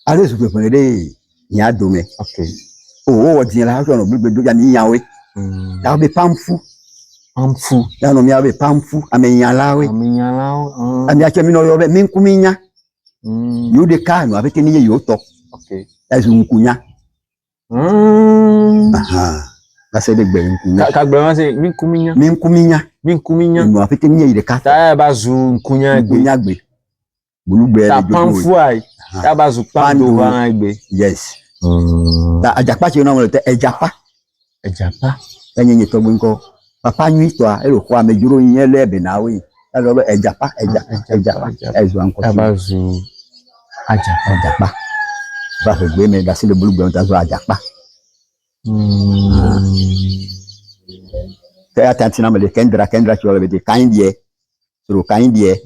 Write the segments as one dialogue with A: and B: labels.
A: allez se faire des nya domé
B: OK
A: o din la so no gbegbe do ya ni yawe la be pamfu ya no mi abe pamfu amenya lawe ami ache mi no yo be min kuminya yo de kanu avec ni yo to
B: OK
A: ezu nkunya la c'est de gbe nkunya
B: ka gbe ma se min kuminya
A: no avec ni ile ka
B: ta ba zu nkunya
A: gbe bulugbe
B: ta pamfu ai ta ba zu pando va gbe
A: yes ta ajapa che no mo te ejapa enye to gbe nko papa nyi to a ero kwa mejuro yin lebe na we ta lo be ejapa ezu anko
B: ta ba zu
A: ajapa ba fe gbe me da si le bulugbe ta zo ajapa te attention na me le kendra che le be kaindie sur kaindie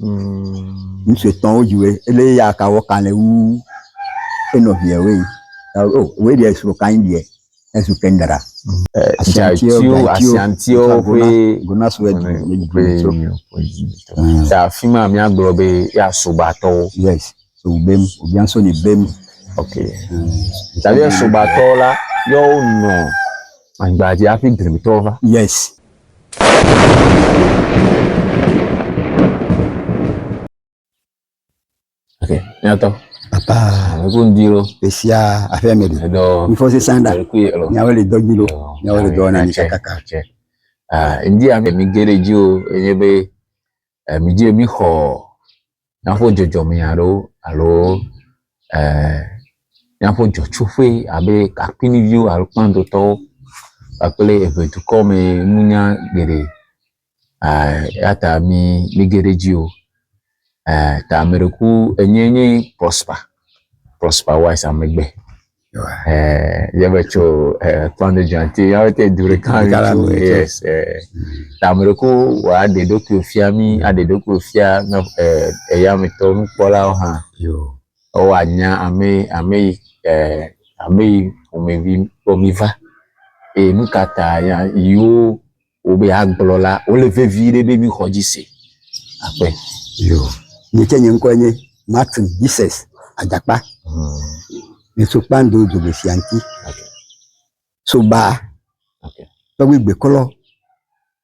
A: nse ton ojuwe ele ya ka wo kan le wu eno vie we we dia sur kaindie esu kendra
B: Asiantio pe
A: gona so
B: ta fima mi agbo be ya sobato
A: yes so bem obian so ni bem
B: OK ta bi sobato la yo no agba ji afi dremitova
A: yes
B: OK yato
A: papa
B: ko ndiro
A: esia afia mede
B: do
A: mi fo se sanda nyawe le dogilo nyawe le do na ni kaka
B: ndi a mi gereji o enyebe mi je mi ho na fo jojo mi aro na fo jochufe abe kapini view aro pando to apele evetu come munya gere ata mi gereji o ta mereku enyenye prosper wise amegbe yabecho pando janti yawete dure kan yes ta mereku wa de doku fiami ade doku fia na eyami to npola ha
A: yo
B: o anya ame omiva mukata ya yo obe agblola o le vevire be mi khojise ape
A: yo ni chenye nkonye Martin Jesus ajapa ni so pando do be fianti so ba to gbe kolo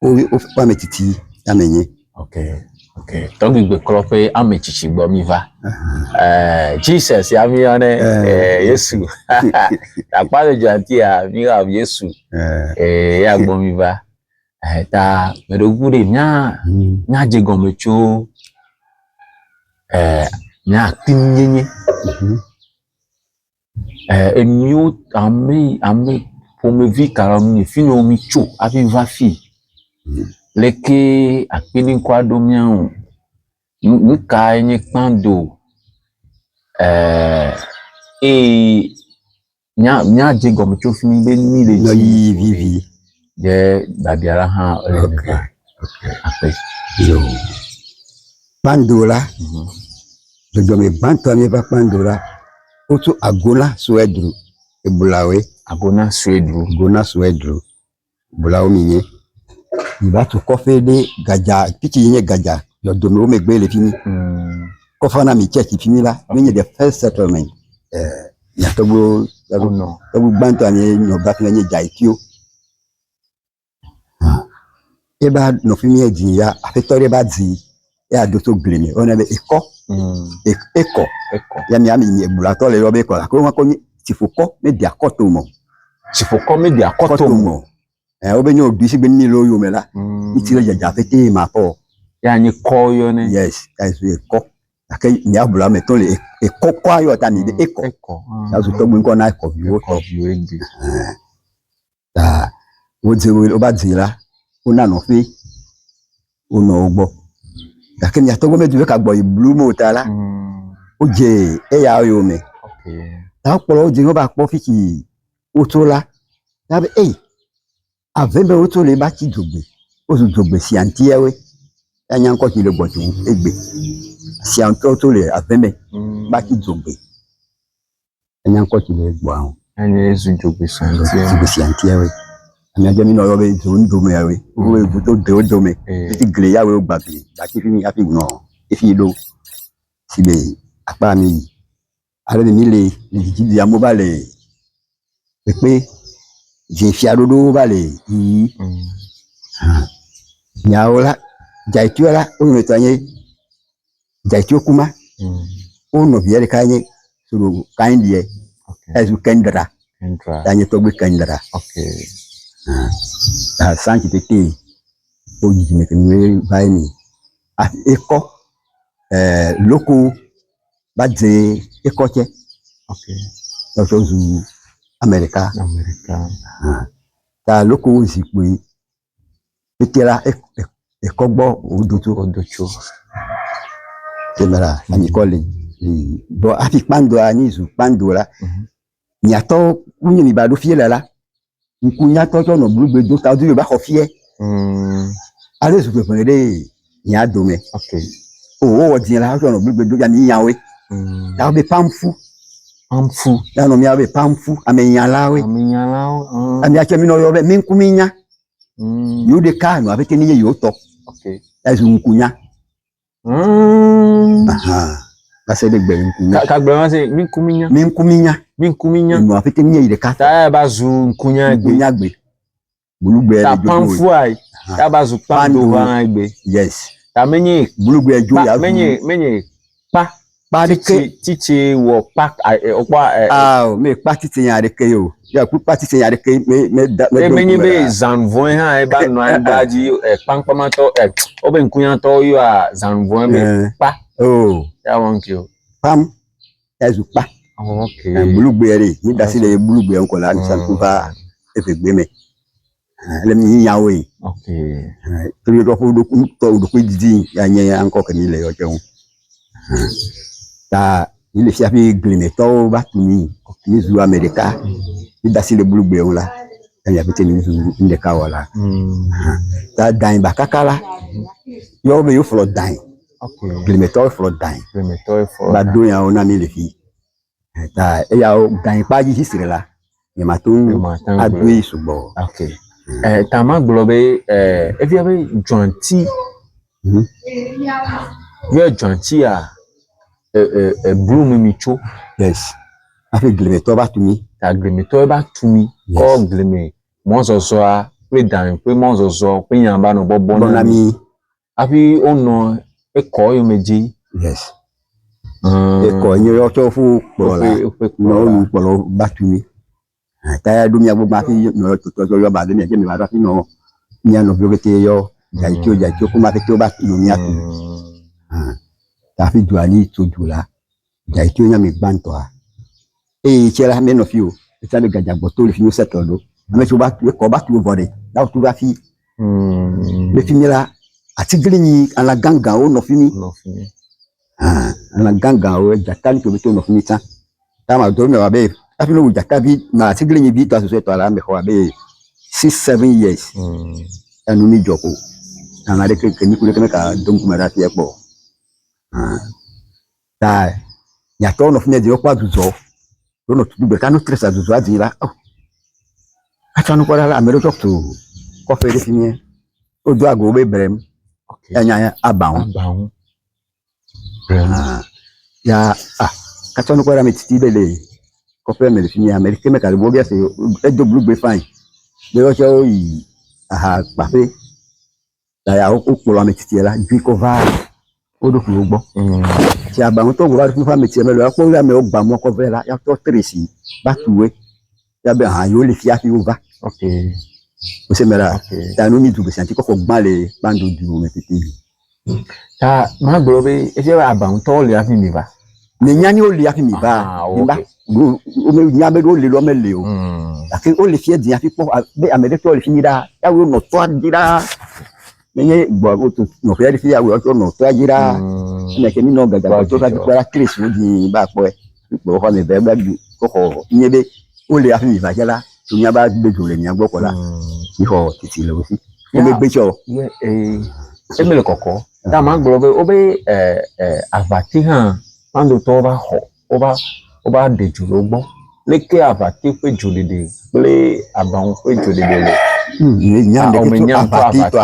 A: o pa metiti amenye
B: OK to gbe kolo pe amechichi gbo mi va Jesus ya mi ane Yesu apa le janti a mi ga Yesu ya gbo mi va ta merogure nya je gomecho nya tinyenye emiu ame pomevi karami fino mi cho afi va fi leke akpini kwa do mian nka enye pando nya je gomecho fini be ni le
A: ji vivi
B: je babiara ha ape
A: yo pandola jojo me banto mi ba pandola otu agona suedru ebulawe
B: agona suedru bulawo minye iba to
A: kofe de gaja piki yenye gaja yo domi o megbe le fini kofa na mi church fini la menye the first settlement ya tobo
B: no
A: tobo banto ani no ba fini nye jaikio eba no fini ejin ya afetore ba di ya do to gleme ona be eko ya mi ami ni ebulato le robe ko la ko won ko ni tifoko me dia koto mo obe nyo bi si gbe ni lo yo me la itire jaja fete ma po
B: ya ni ko yo ne
A: yes as we ko ake ni abula me to le eko kwa yo ta ni de eko ya so to gbe nko na eko yo to
B: ndi
A: ta o je o ba di la o na no fi o no gbo ake ni to gbo me ju ka gbo iblu mo ta la o je e ya yo me ta polo o je o ba po fi ki o to la ta be avembe o to le ba ti dogbe o so dogbe si anti ewe anya nko ti le gboju egbe si anto to le avembe ba ti dogbe anya nko ti le gbo ahun
B: anya ezu dogbe
A: si anti ewe anya je mi no yo be zo ndo me ewe o e bu to de o do me ti gle ya we o gba bi ba ti fi mi afi no ifi lo si be apa mi ale mi le jidi amo ba le pe je fi adodo ba le yi nyaola jaituala ono tanye jaitu kuma ono biere kanye suru kaindie ezu kendra tanye to gbe kendra sanki tete oji me kenwe baini eko loko badze ekoche ozozu America ta loko zikwe petela ekogbo odocho temera amikole bo afi pando anizu pando la nyato kunyi ni bado fiela la nkunya to no blugbe do ta du ba khofie ale su pe pere nya dome o din la no blugbe do ya ni yawe ta be pamfu ya no mi abe pamfu amenya lawe ami achemi no yo be minkuminya yo de ka no abete ni yo to ezu nkunya base de gbe nkunya
B: ka gbe ma se minkuminya
A: no abete ni ye ka
B: ta ba zu nkunya
A: gbe bulugbe
B: ta pamfu ai ta ba zu pando wa gbe
A: yes
B: ta menye
A: bulugbe jo ya
B: menye pa
A: dike
B: tiche wo pa
A: me pa titi yan dike yo ya ku pa titi yan dike me
B: menye be zanvoin ha e ba no an baji pampama to obe nkunya to yo a zanvoin be pa ya wonk yo
A: pam ezu pa bulugbe re mi da sile bulugbe nko la ni san kuba efegbe me le mi yawo yi to yo do ko didi ya nye anko kan ile yo jeun ta ile fi afi glime to ba tuni ni zu America ni da sile bulugbe on la ya bete ni zu inde ka wala ta dain ba kakala yo be yo flo dain glime to flo dain ba do ya ona mi le fi ta e ya dain pa ji hisire la ni ma tun adu isubo
B: ta ma globe e fi abe jonti yo jonti a blue micho
A: yes afi glime to ba tuni
B: ta glime to ba tuni ko glime mo so a pe dan pe mo so pe yan ba no bobo na mi afi ono e ko yo meji
A: yes e ko yin yo to fu porola no lu poro ba tuni ta ya do mi agbo afi no to yo ba de mi je mi ba afi no ni ano bi o te yo jaicho ko ma te to ba no mi atu ta fi juani to jula jaicho nya mi gbanto a chela me no fi o ta be gajagbo to le fi no settle do ame so ba ko ba tu body da tu ba fi be fi mi la ati gilini ala ganga o no fi mi ala ganga o jakani to be to no fi mi ta ma do me wa be ta fi no jakabi na ati gilini bi to so to ala me ko be 6-7 years anu mi joko na de ke ni ku le ka don ku mara fi e po ta ya to no fi me de o kwa duzo no tu be kanu stress duzo adira atanu ko la amero to ko fe de fini o do ago be brem anya abaun ya katanu ko la metiti bele ko fe me de fini america me ka bo bi ase e do blue be fine de o so yi pa fe da ya o po la metiti la ju ko va o do ku gbo ti abaun to go ba fi fa metiti me lo ko la me o gba mo ko fe la ya to tresi ba tuwe ya be yo le fi afi over o se mera ta no mi du be santi ko gbale bando du me tete
B: ta ma globe e se abaun to le afi mi ba
A: ni nya ni o le afi mi ba ni ba o me nya be o le lo me le o ake o le fi di afi po be amede to le fi ni da ya wo no to adira menye gbo o to no fe fi ya wo to no to adira me ke ni no gaga to ka ti para Chris wo di ba po e gbo ko me be gba ko nyebe o le afi mi ba jela to nya ba gbe jole ni agbo kola ni ho titi lo si o me gbe cho
B: e me le koko ta ma globe o be avati han pando to ba ho o ba de julo gbo le ke avati pe jole de le abaun pe jole de le
A: ni nya de to avati to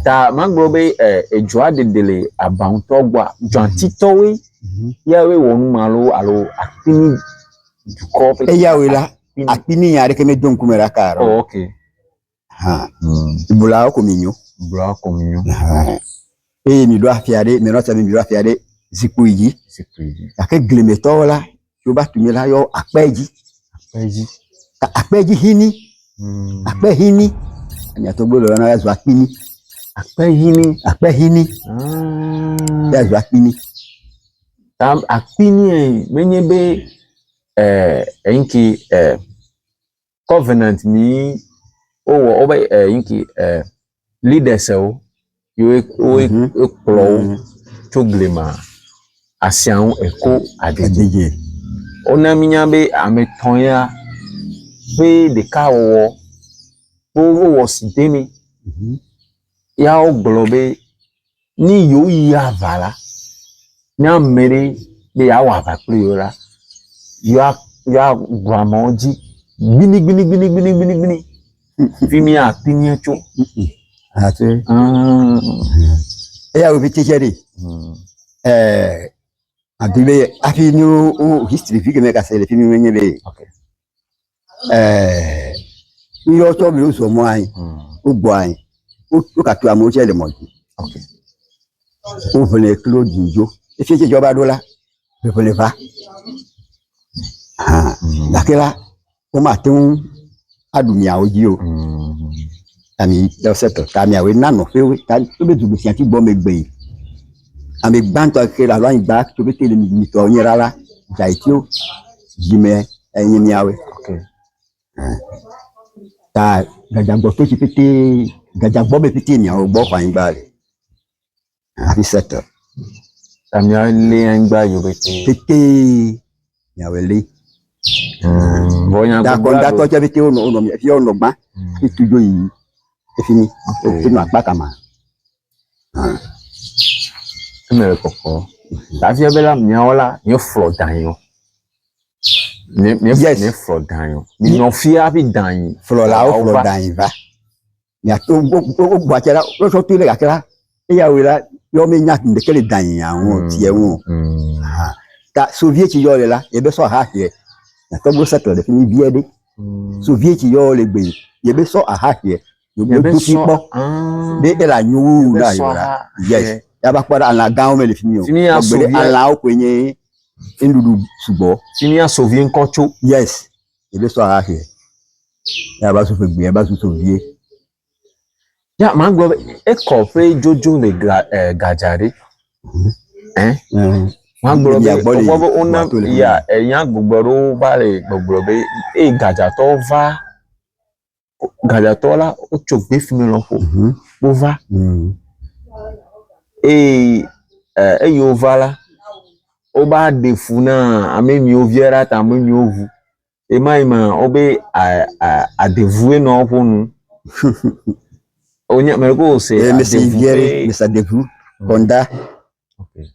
B: ta maglobe ejua dedele abantogwa jantitowe yawe wonu malo alo akini duko pe
A: yawe la akini yare keme don kumera karo.
B: Oh, okay.
A: Ha. Ibula ko minyo.
B: Ibula ko minyo.
A: Mi do afiade, mi nota mi do afiade zikuiji. Ake glimeto la, yo ba tumela yo akpeji. Akpeji hini. Akpe hini. Anya to gbolo na yazo akini. Akpe hini. Yazo akini.
B: Tam akini menyebe inki covenant ni o oba inki leaders o yo ekplo toglema asian eko adeje ona minyabe ametonya pe de kawo wo sidemi ya oglobe ni yo ya vala na mere be ya wa ba priora ya gramoji gbini fimi apinya cho
A: ate ya obi tijeri adibe afinu o history fi keme ka se le fimi menyebe
B: okay
A: yo to mi o so mo ayin o gbo ayin o ka tu amo che le moji
B: okay
A: o vele Claude Njo e fi je joba dola e vele va lakela o ma tun adumia oji o ami do settle kami awe nano fewe ta to be dubu si anti bo megbe ami gbanto ke la lo gba to be tele mi to yin rara jaitio jime eyin mi awe
B: okay
A: ta gajagbo to ti pete gajagbo be pete mi awo gbo kwa yin gba re abi settle
B: ami le ngba yo
A: pete mi awe le
B: bonya
A: da ko da to je pete ono mi fi ono gba itujo yi e fini o no apa kama
B: me koko la fi bela miaola yo flo dan yo ne flo dan yo mi no fi abi dan yi
A: flo la o flo dan yi va ya to go gba kera lo so tire kakera e ya we la yo me nya de kele dan yi awon ti e won ta soviet yo le la e be so ha here na to go settle de fini biede soviet yo le gbe ye be so ha here yo be tu pipo de la nyu la yo la yes ya ba para ala gan o me le fini o gbere ala o kwenye indudu subo
B: fini a soviet kocho
A: yes ye be so ha here ya ba so fe gbe ya ba so soviet
B: ya ma gbo e ko fe jojo le gajare ma gbo be ona ya eyan gbogboro ba le gbogboro be e gaja to va gaja to la o chogbe fimi lo fo bo va yo va la o ba de funa amemi o viera ta amemi o vu e mai ma o be a devouer no fonu onya mergo se
A: Monsieur Viere mais ça dévoue Honda okay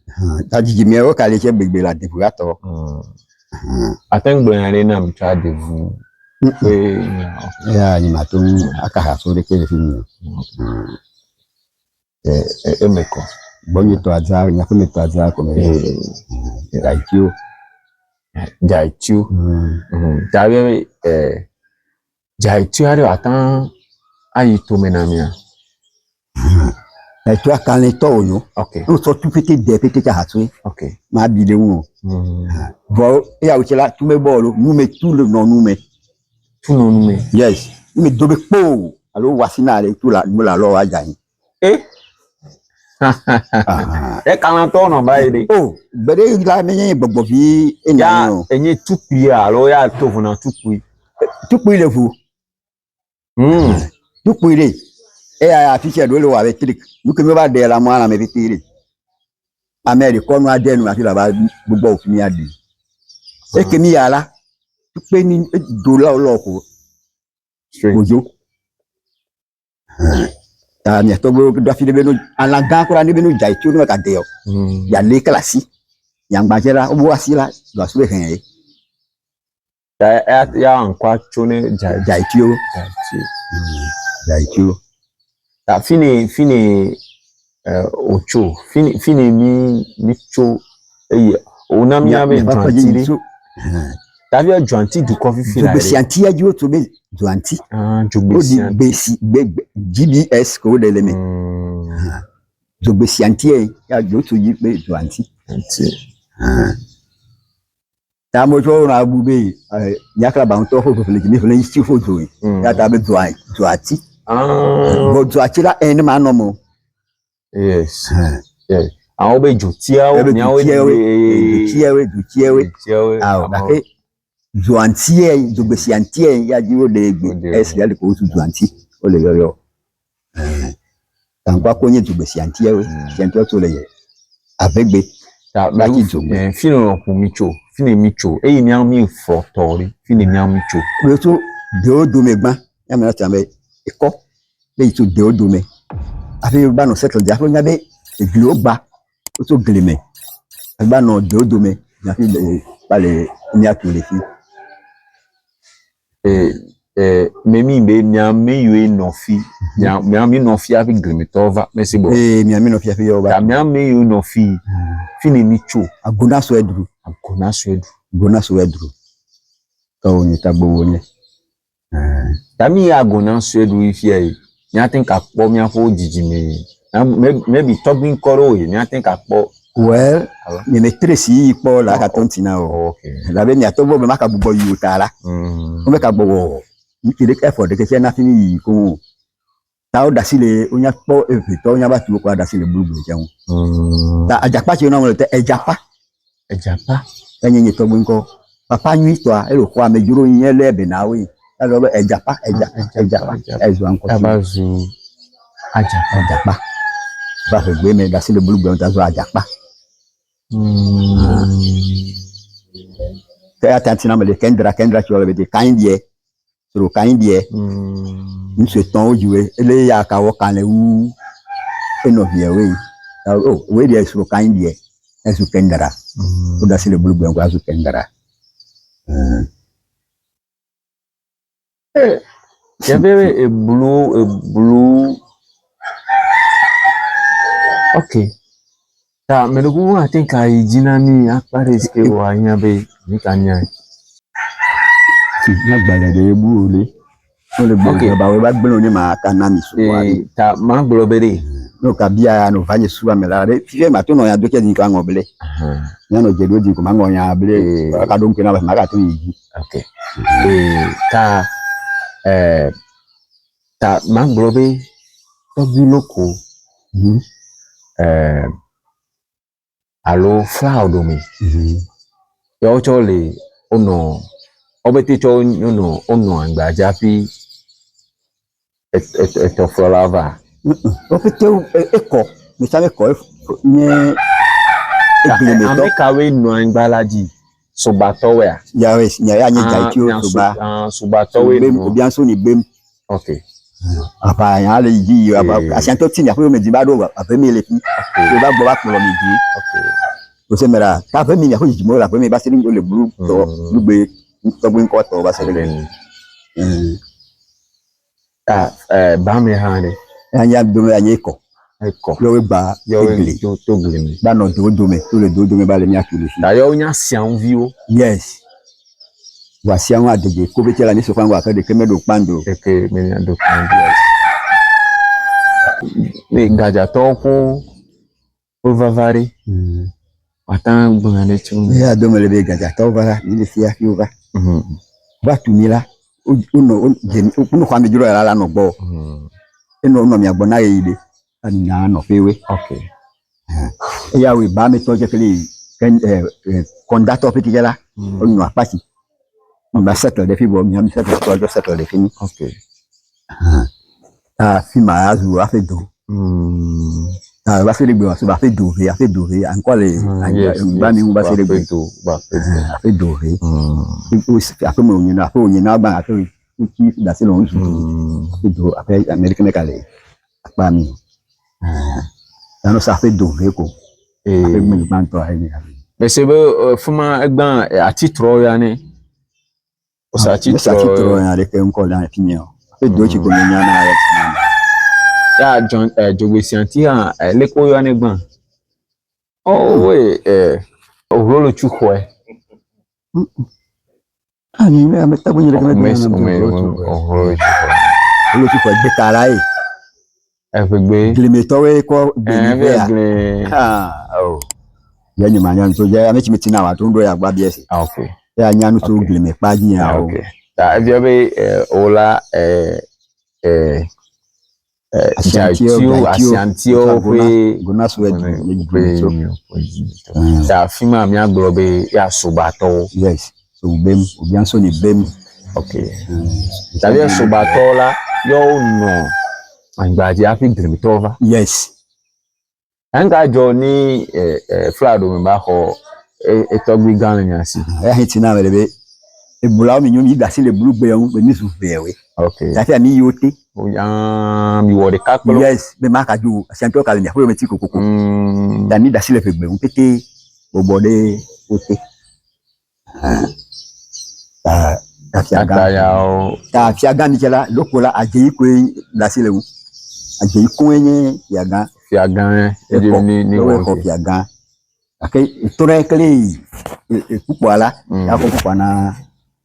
A: ta jiji mi o ka le se gbegbe la dévoue ato
B: atengbo yan le na mi cha dévoue pe
A: ya ni ma to aka ha so de ke le fini
B: emeko
A: bonyi to azar nya ko mi to azar ko me
B: jaitiu tabe jaitiu ari atan ayi to menamia
A: tu akan le to onyo
B: okay
A: o so tu pete de pete ka hatu
B: okay
A: ma bi le won bo e ya uchela tu me bolo nu me tu le no nu me yes nu me dobe po alo wasina le tu la mo la lo aja yin
B: e kan to no ba ide
A: bere la me yin gbogbo bi enya
B: yo enye tupi alo ya to funa
A: tupi le fu tupi le e ya fiche do le wa electric nuke me ba de la mo ara me pitire America no adenu ati la ba gbogbo ofin ade e ke mi yala tupi ni dollar oloko ojo ta mi to go do fi de benu alaga ko ra ni benu jai ti o no ka de o ya le klasi yang bajera o bo asila do so hen
B: ya ankwa chone jai ti o Ta fini ocho fini mi cho onam ya be dwanti ta bi dwanti du coffee fila
A: be sianti ajo to be dwanti
B: jogbe sianti
A: GBS ko de leme jogbe sianti ya jo to yi be dwanti ta mo jo na bube nyakla ba nto fo fele mi fele yi fo jo ya ta be dwanti bo dwanti la en ma no mo
B: yes yes àwọn be jo tiawo ni àwọn tiawe
A: ba dwanti jogbe sianti ya ji o de gbe es ya le ko tu dwanti o le yo tankwa konye jogbe sianti sianti o to le ye avegbe
B: ta ba ki jogbe fino ko micho eyi ni am mi fo tori fini ni am micho
A: le to de o do me gban ya me ta me iko le to de o do me afi ba no settle dia fo nya be egli o gba o to gleme ba no de o do me ya fi ba le ni atule fi
B: memi be miami yue nofi miami nofi afi grimitova merci bon
A: miami nofi afi yo ba
B: miami yue nofi fini micho
A: agona so edru to ni tagbo ni
B: tami agona so edru ifi e ni atin ka po mi afo jiji maybe talking koro ni atin ka po
A: well ni maîtrise yi po la ka tontina
B: okay
A: la be ni atobo me maka bubo yu tala o me ka gbo ikire effort de ke na fini yi ko ta o dasile onya po evito onya ba tu ko dasile blueberry jeun ta ajapa ti na mo te ejapa enyin to gbo nko papa nyu to a ero ko amejuro yin lebe na we ta lo ejapa ezu anko
B: tabazu
A: ajapa ba fe gbe me dasile blueberry ta zo ajapa ta tantina me le kendra ti o le de kindie so kindie nse ton ojuwe ele ya ka wo kan le wu eno bie we we dia so kindie esu kendra o dasile blueberry ko asu kendra
B: ya be blue okay ta melugu I think I jinani akpare ske wa nya be ni kanya
A: na gbale de buule o le buule ba we ba gbelo ni ma kana mi so wa
B: ta ma gbelo bere
A: no ka bia no vanye suwa mela re fife ma to no ya doke di ka ngobele ya no je do di ko ma ngo ya bele ka do nkena ba ma ka to yi
B: okay ta ma gbelo be to bi loko alo flower do mi yo chole ono obeti cho ono angbaja fi eto flower
A: obeti eko mi sabe ko ni egbele to
B: amekawe no angbalaji sobatowe
A: ya nya jai ti o
B: sobatowe no
A: obi anso ni bem
B: okay
A: apa ya le yi aba asianto tin ya fo me di ba do afa mi le fi o ba gbo ba polo mi di
B: okay
A: o se mera ta afa mi ya fo ji mo la afa mi ba se ni o le buru to lugbe to gbe nko to ba se le
B: ba mi ha ni
A: anya do me anya eko yo we ba egle
B: to gle mi
A: ba no do me to le do me ba le mi akile fi
B: ta yo nya sian vi o
A: yes wa sian wa deje ko be tela ni so kan wa ka de ke medo pando
B: ke me nya do pando ni gaja to ko ovavari atan gbonale tun
A: ya do me le be gaja to vara ni le fi afi over ba tu ni la uno kwa mejuro ya la no gbo eno no mi agbo na ye ile anya no fewe
B: okay
A: ya we ba mi to je kele conductor petikela onu apasi on settle de fi bo mi am settle de fini
B: okay
A: fi ma azu a fe do ba fe le gbe wa so ba fe do a fe do encore le ba mi ba fe le gbe
B: to ba
A: fe do o si a fe mo yin na ba a fe ki da se lo nsu fe do a fe american kale apa mi no sa fe do ko fe mi ban to ai ni
B: mais c'est fuma egban atitro ya ni o sa atitro
A: ya le ke nko la fi mi o fe do chi ko mi nya na ya
B: ya John Jogbesianti a leko yo ne gban oh we orolo chukwe
A: ani me ameta bunyere kama
B: orolo
A: chukwe gbe kara e
B: efegbe
A: glimetowe ko gbe
B: oh
A: ya ni manya so ya amechi metina wa to ndo ya gba biese
B: okay
A: ya nyanu so glime paji ya
B: okay ta ebiabe ola Asiantio pe
A: gona so
B: eji ta fima mi aglobe ya subato
A: yes so bem obianso ni bem
B: okay ta bi subato la yo no angbaji afi glimtova
A: yes
B: anga jo ni flado me ba ho etogbi gan yansi
A: ya hitina melebe ebula mi nyum yiga sile bulu gbe yon be mi su fewe
B: okay
A: ta fi ani yote
B: o ya mi wo de kakolo
A: yes be ma ka ju Asiantio kala ni afo me ti kokoko ta ni da sile fe gbe un pete obode ote ta fi aga ni kala lokola ajeyi ko da sile wu ajeyi ko enye yaga
B: fi aga ni
A: wo ko fi aga ake tore kele pupo ala ya ko pupo na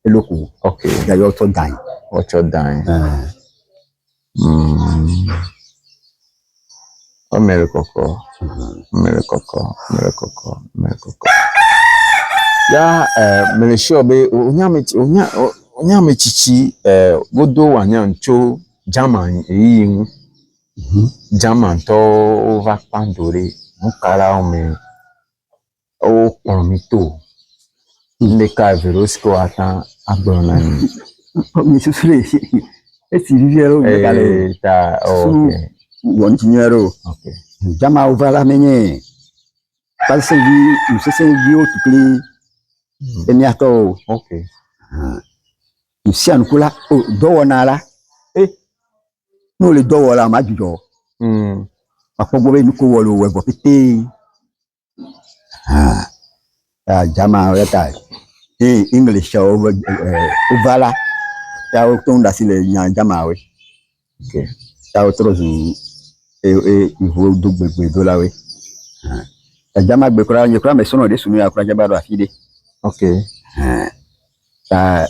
A: eloko
B: okay
A: ya yo to dan
B: ocho dan o mere koko ya mere sure be onya mechichi godo wanya ncho German eyin German to over pandore mukara o me o pomito ndeka verosco atan agbona ni
A: mi susure esi rivero me kale
B: ta okay
A: won tinyero
B: okay
A: jama ovala menye parce vi usese vi o tukle eniato
B: okay
A: usian kula o dowo nala no le dowo la majujo apogo be nuko wolo webo pete jama reta English ovala ya o ton da sile yan jama we
B: okay
A: ya o trozu ivo do gbegbe do lawe jama gbe kura ye kura me sono de sunu ya kura jaba do afide
B: okay
A: ta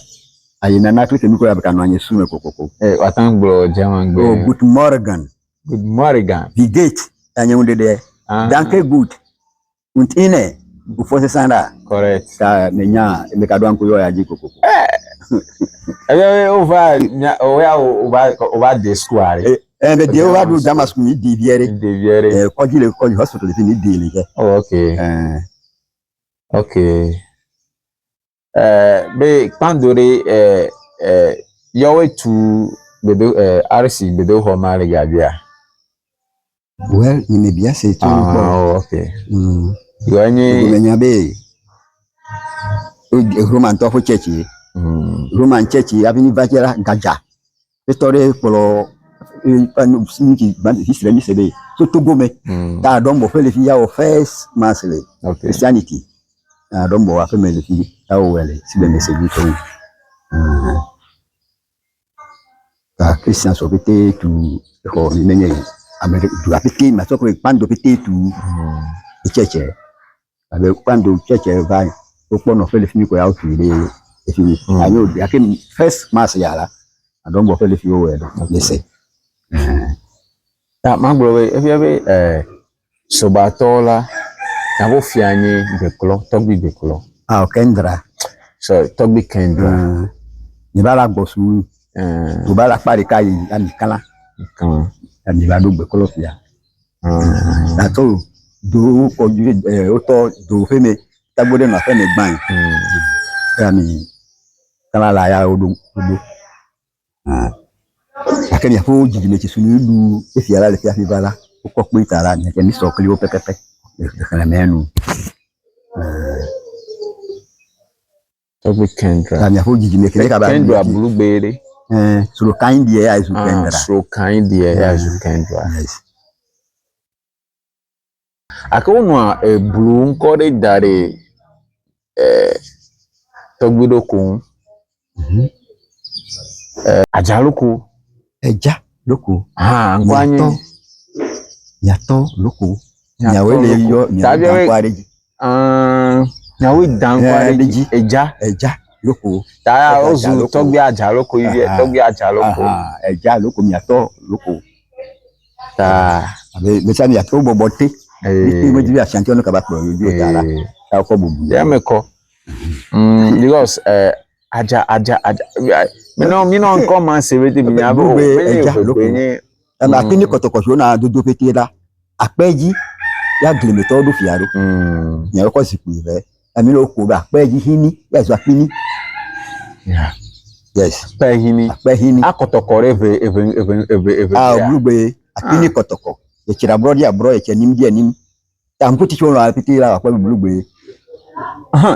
A: ayina na klike miko ya bakano anye sunu kokoko
B: watangbo German gbe
A: good morgen wie geht anye unde de danke gut und ine ufose sana
B: correct
A: ta menya emekado anko yo ya jikoko
B: over the square
A: be de over do Damascus ni diviere ko hospital fi ni dile ke
B: okay okay be pandore yowe tu bedo RC bedo ho mare gabia
A: well ni me bia se to
B: okay yo ni
A: menya be Roman to fo church Roman church avini vajera gaja petore polo panu sinki bandi history ni sebe so to gome ta dombo fele fi ya o first masle Christianity dombo wa family fi ta o wele sibe message to ta Christian so pete tu ko menye America tu apete ma so ko pando pete tu church abe pando church vai o pono fele fi ko ya o tu ile efi ayo yakin first mass yala dombo fele fi o wele lese
B: ta mangro efi sobatola na bo fianye beklo togbi beklo
A: kendra
B: so togbi kendra
A: ni bala gbosu ni bala pare kai amikala
B: kan
A: ni bala do beklo fia na to do oju o to do feme tagbode na feme gban ami kala la ya odo akeni afo jiji mechi sunu lu efi ala le fi afibala o ko pe tara ni ke ni so kli o pepepe kana menu
B: togbi kendra
A: ami afo jiji mechi ka ba
B: kendra bulugbere
A: so kind ye ya su kendra
B: so kind ye ya su kendra
A: yes
B: akono bulu nko de dare togbido kun ajaluko
A: eja loko
B: nkwanye
A: Nyato loko. Nyawe le yo nyawe kwari.
B: Nyawe dan kwari eja
A: loko.
B: Ta ozu togbe aja loko ibe togbe aja loko.
A: Eja loko nyato loko.
B: Ta
A: me sa nyato bobote. Mo di ashanti ono kaba pro yo dara. Ta ko bubu.
B: Ya meko. Because aja me no nko man sebete bi nya bo
A: eja loko. Akini kotokosho na dodo pete la. Apeji ya gleme to do fiaro. Nya ko siku ibe. Ami lo ko ba apeji hini ya so apini.
B: Yeah.
A: Yes.
B: Pehini. Akotoko eve.
A: Blugbe akini kotoko. Ye kira brodi abro ye kenim di anim. Ta mputi chono apiti la akwa blugbe.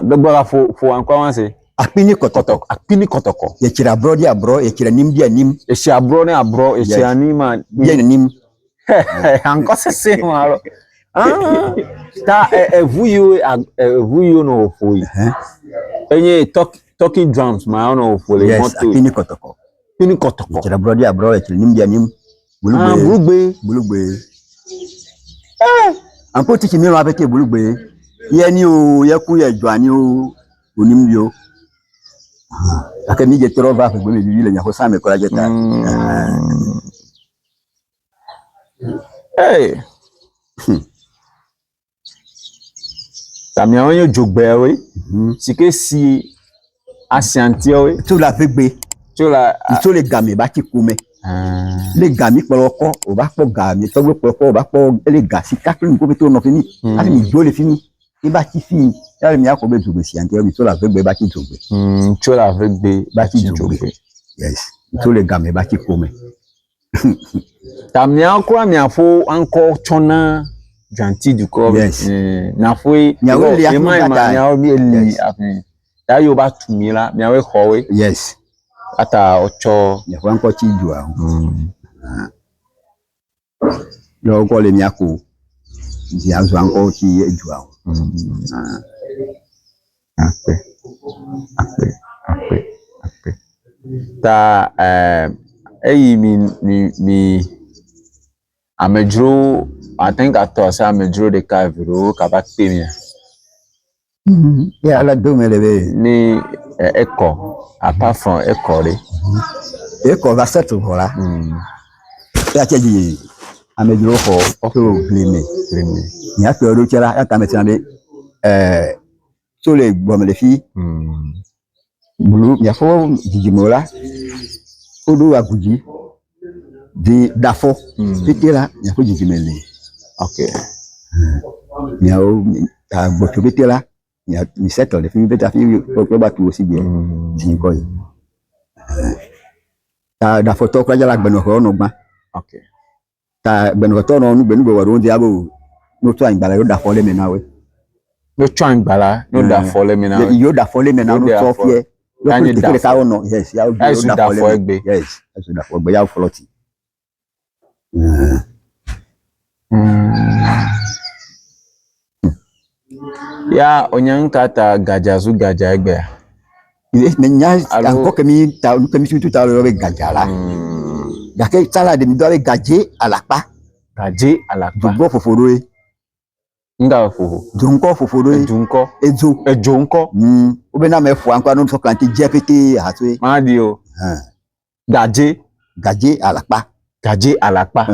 B: Dogba fo anko wan se.
A: Akini kotoko. Ye kira brodi abro ye kira nim di anim.
B: Ye kira abro ne abro ye kira anima
A: di anim.
B: Anko se maro. Ta evuyo no fo yi. Enye talking drums ma ono fole
A: moto. Yes, akini kotoko. Ye kira brodi abro ye kira nim di anim. Bulugbe. Anko tiki mi wa pete bulugbe. Ye ni o ye ku ye jwani o onim yo. Aka mi je trova fe gbe mi le nya ko sa me ko la jeta.
B: Hey. Tamia onyo jogbe we. Sike si asianti we.
A: Tu la fe gbe. Tu la so le game ba ti kome. Le gami poloko o ba po gami to gbe poloko o ba po le gasi kakrin ko beto no fini. Ani mi jo le fini. E ba ti fi ya mi akobe jogbe si anti o mi so la fe gbe ba ti jogbe.
B: Tu la fe gbe ba ti jogbe.
A: Yes. Tu le gami ba ti kome.
B: Tamia ko ami afo anko chona janti du ko.
A: Yes.
B: Na fo
A: nyawe le
B: nyawe mi eli afin. Ta yo ba tumi la mi awe khowe.
A: Yes.
B: Ata ocho
A: ya kwa nko chi jua. Lo ko le mi ako. Ji azu anko chi jua.
B: Ape. Ta eyi mi amejro I think I thought say amejro de kaviro kabakpe mi.
A: Ya la do melebe
B: ni eko apart from eko re.
A: Eko va settle hola. Ya cheji amejro ko to blame. Ni ato ro chera ya kametina de so le gbomele fi. Bulu ya fo jijimola. Odo aguji di dafo petela ya fo jijimele.
B: Okay.
A: Ya o ta gboto petela ya mi settle le fi beta fi ko ba tu osi bien. Tin ko yi. Ta dafo to kwa jala gbenu ho no gba.
B: Okay.
A: Ta gbenu to no nu gbenu gbo waro ndi abo no to angbala yo dafo le me na we.
B: No to angbala no dafo le me na we.
A: Yo dafo le me na no so fie.
B: Kanye dafo
A: no yes ya
B: dafo egbe.
A: Yes, aso dafo egbe ya floti.
B: Ya onyanka ta gajazu gaja egbe.
A: Menya anko kemi ta kemi sutu ta lo be gajala. Gake sala de mi do be gaje alapa.
B: Gaje alapa.
A: Dugo foforo e.
B: Nga fofo.
A: Dunko foforo e.
B: Dunko.
A: Ejo nko. Obe na me fu anko no so kanti jepete hatwe.
B: Madi o. Gaje
A: alapa.
B: Gaje alapa.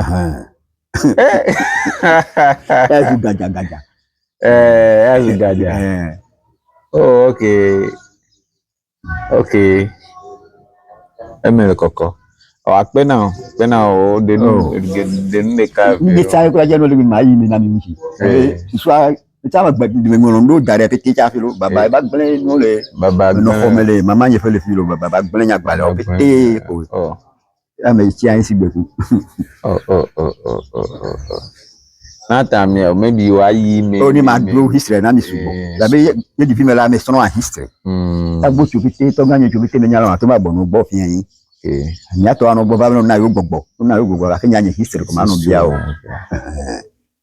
A: Ezu gaja.
B: Ezu gaja. Oh, okay. Emele koko. O akpe na o de nu ka.
A: Ni sai ko ajelo le ma yi ni na mi nchi. So ta ma gbadi de mo ndo dare pete cha fi lo baba ba gbele no le.
B: Baba
A: no formele mama nye fele fi lo baba gbele nya gbale o pete ko.
B: Oh.
A: Ame chi an si gbeku.
B: Oh. Nata me maybe you are me.
A: Only my blue history na mi subo. La be ye di fi me la me so no history. Ta gbo chu pete to ganyo chu pete me nya lo to ma bo no gbo fi yan. Okay. Nya to anu gbo ba no na yo gbogbo. Na yo gbogbo la ke nya history ko ma no bia o.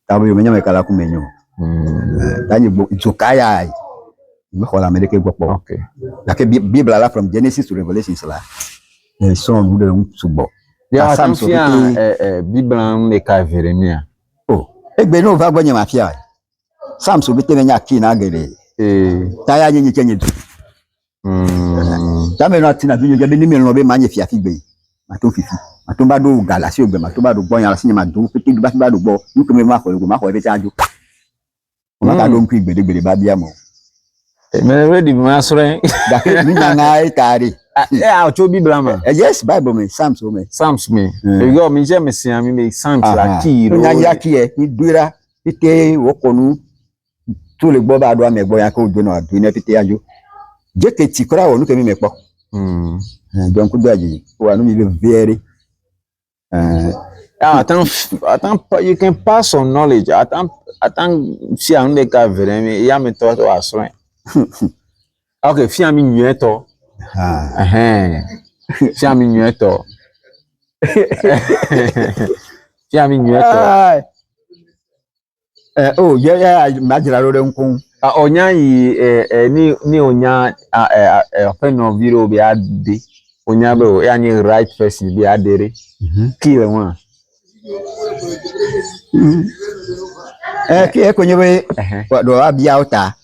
A: Ta bo yo me nya me kala ku menyo. Ta ni gbo Zokaya. Me ko la me de ke gbogbo.
B: Okay.
A: La ke Bible la from Genesis to Revelation la. So no de subo.
B: Ya Samson Bible an le ka Jeremia.
A: Oh. Egbe no va gbonye mafia. Samso bete menya kina gele. Taya nyenye kenye tu. Tame no atina binyo gabe ni no be manye fia figbe. Mato fifi. Mato ba do galasi ogbe mato ba do gbonya la sinye madu pete du ba do gbo. Nuko me ma ko ebe tajo. O ma ka do nku igbede ba bia mo.
B: Me ready ma sore.
A: Da ke mi na ai tari.
B: A cho Bible ma.
A: Yes, Bible me, Psalms me.
B: Psalms me. E go mi je me sian mi me Psalms la ki ro.
A: Nya ya ki e, ni dura pete wokonu to le gbo ba do me gbo ya ko do na do ne pete ajo. Je ke ti kora wo nu ke mi me po. Donc do aji. Wa nu mi be very
B: you can pass on knowledge. Attends si an de ka vraiment ya me to asro. Okay, fi ami nyu eto. Fi ami nyu eto. Fi ami nyu eto.
A: Oh, yeah, majira ro de nkun.
B: Onya yi ni onya open no viro bi ade. Onya be ya ni right person bi adere. Ki le won.
A: Ki kwenye we do abia uta.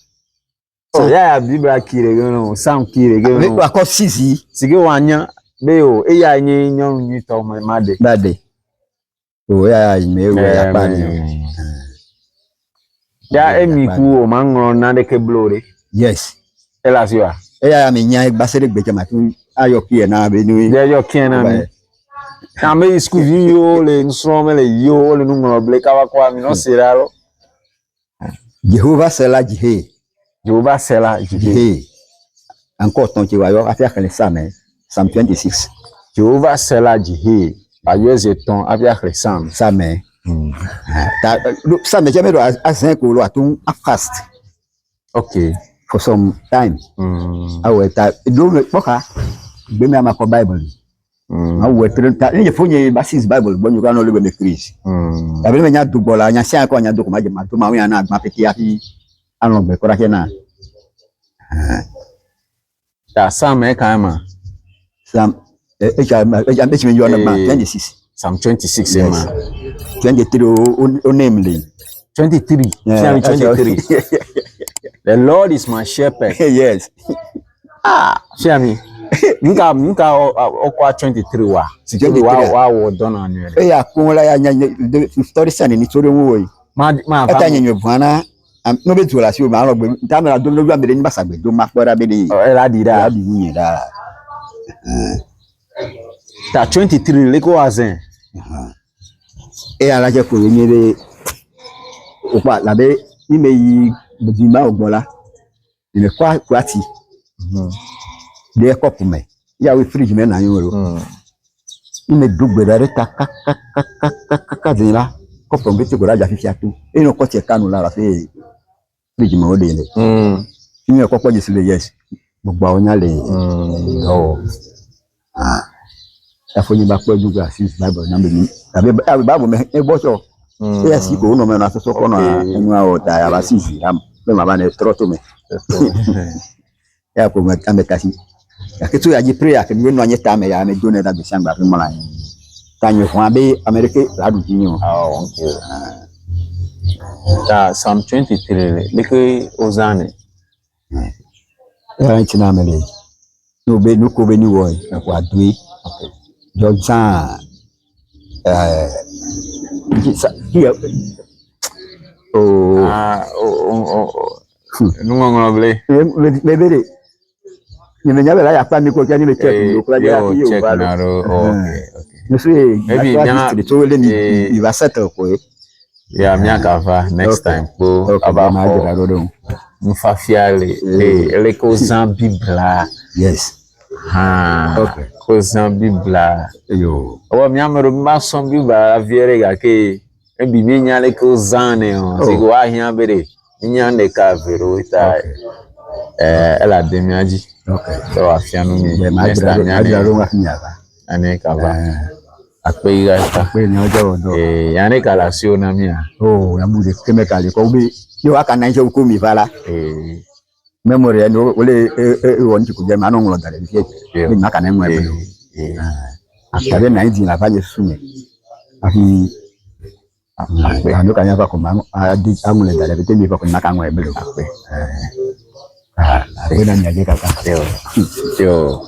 B: Oh ya Biblia kire gono Sam kire gono.
A: Wa ko sisi.
B: Sige wanya be o ya nyi nyon nyi to made.
A: Bade. O ya me we ya pa ni.
B: Ya emi ku o mango na de ke blore.
A: Yes.
B: Ela siwa.
A: Ya mi nya basere gbeje ma tu ayo ki na be ni.
B: De yo ki na mi. Na me school yo le nsome le yo le numo ble ka wa kwa mi no siralo.
A: Jehovah sela jihe.
B: Jehovah sela jihe.
A: Encore ton qui va y avoir affaire Psalm 26.
B: Jehovah sela jihe. Ayo zeton affaire Psalm.
A: Psalm. Psalm jamais à 5 ou à tout à fast.
B: Okay.
A: For some time. Ah ouais, do me poka. Be me ma ko Bible. Ah ouais, il faut ni basis Bible bon you can only be Chris. Ya be me nya dubola nya sia ko nya do ko ma je ma to ma wi na ma peti afi anu be ko ra ke na.
B: Ya Psalm e kan ma.
A: Psalm e me you na 26.
B: Psalm 26 e ma.
A: 23 o name le.
B: 23. Psalm 23. The Lord is my shepherd.
A: Yes.
B: Shami. Nka okwa 23 wa. 23 wa wo don anu ele.
A: Ya kun la ya nya story sani ni tori wo yi.
B: Ma
A: ata nyenyo buana no be tura si o ma ro gbe ta me la do lo gba me ni basagbe do ma pora be ni.
B: E la di da.
A: Ni da.
B: Ta 23 le ko azen.
A: E ala je ko ni re o pa la be ni me yi bujima ogbola. Ni kwa kwati. De ko pume. Ya we fridge me na yin ro. Ni me dugbe da re ta ka zela. Ko pombe ti go raja fi fiatu. E no ko ti kanu lara fe fridge me o de le. Ni ko poje sile yes. Gbogbo awon ya le. Ya fo ni ba po dugba sis Bible na be ni. Abi Bible me e bo so. Yes ko no me na so ko na enu a o da ya ba sis am. Me ma ba na troto me. Ya ko me amekasi. Ya ke tu ya ji prayer ke no anye ta me ya me do na da be sangba fi mola. Tanyo fun abe America la du ji yin.
B: Okay. Ta Psalm 23 le ke ozane.
A: Ya ntina mele. No be no ko be ni wo e ko adui. Okay. Johnson
B: Nungo ble.
A: Bebere. Ni me nyabela ya pa mi ko kani me check
B: Yo check na ro. Okay.
A: Monsieur,
B: maybe
A: to le ni va settle ko e.
B: Yeah, miaka va next time ko aba ho. Mfafiale ele ko zan Bibla.
A: Yes.
B: Okay. Ko zan Bibla.
A: Yo.
B: Owa mi amero ma son Bibla viere ga ke ebi mi nya le ko zan ne o. Se go ahia bere. Nya ne ka vero ita. Ela de mi aji.
A: Okay.
B: So afianu mi.
A: Next time nya ne.
B: Ane ka va. Akpe ira ita.
A: Akpe ni ojo odo.
B: Yane kala si ona mi a.
A: Oh, ya mu de chemical ko bi. Yo aka na nje ko mi fala. Memory no ole won ti ku je ma no nglo dare bi ni maka na enwe bi after 19 la faje sunye afi ando kanya pa kumango adi angule dala bete mi pa kunaka ngwe belo akwe wena nyage kaka
B: yo